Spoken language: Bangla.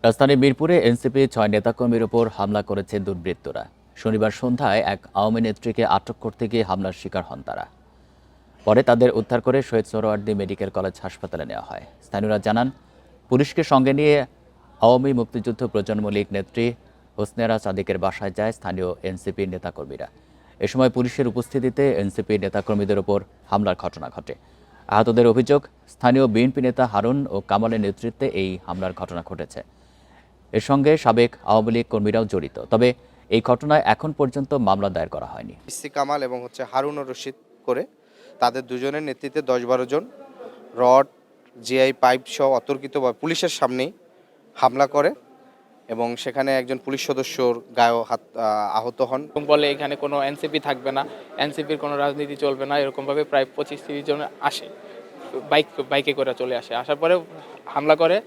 রাজধানীর মিরপুরে এনসিপি ৬ নেতাকর্মীর ওপর হামলা করেছে দুর্বৃত্তরা। শনিবার সন্ধ্যায় এক আওয়ামী নেত্রীকে আটক করতে গিয়ে হামলার শিকার হন তারা। পরে তাদের উদ্ধার করে শহীদ সোহরাওয়ার্দী মেডিকেল কলেজ হাসপাতালে নেওয়া হয়। স্থানীয়রা জানান, পুলিশকে সঙ্গে নিয়ে আওয়ামী মুক্তিযুদ্ধ প্রজন্ম লীগ নেত্রী হোসনেরা সাদিকের বাসায় যায় স্থানীয় এনসিপির নেতাকর্মীরা। এ সময় পুলিশের উপস্থিতিতে এনসিপির নেতাকর্মীদের ওপর হামলার ঘটনা ঘটে। আহতদের অভিযোগ, স্থানীয় বিএনপি নেতা হারুন ও কামালের নেতৃত্বে এই হামলার ঘটনা ঘটেছে। এর সঙ্গে সাবেক আওয়ামী লীগ কর্মীরাও জড়িত। তবে এই ঘটনায় এখন পর্যন্ত মামলা দায়ের করা হয়নি। কামাল এবং হারুন ও রশিদ করে তাদের দুজনের নেতৃত্বে ১০-১২ জন রড, জিআই পাইপ সহ অতর্কিতভাবে পুলিশের সামনেই হামলা করে এবং সেখানে একজন পুলিশ সদস্যর গায়ে আহত হন। বলে এখানে কোনো এনসিপি থাকবে না, এনসিপির কোনো রাজনীতি চলবে না, এরকমভাবে প্রায় ২৫-৩০ জন আসে, বাইকে করে চলে আসে। আসার পরে হামলা করে।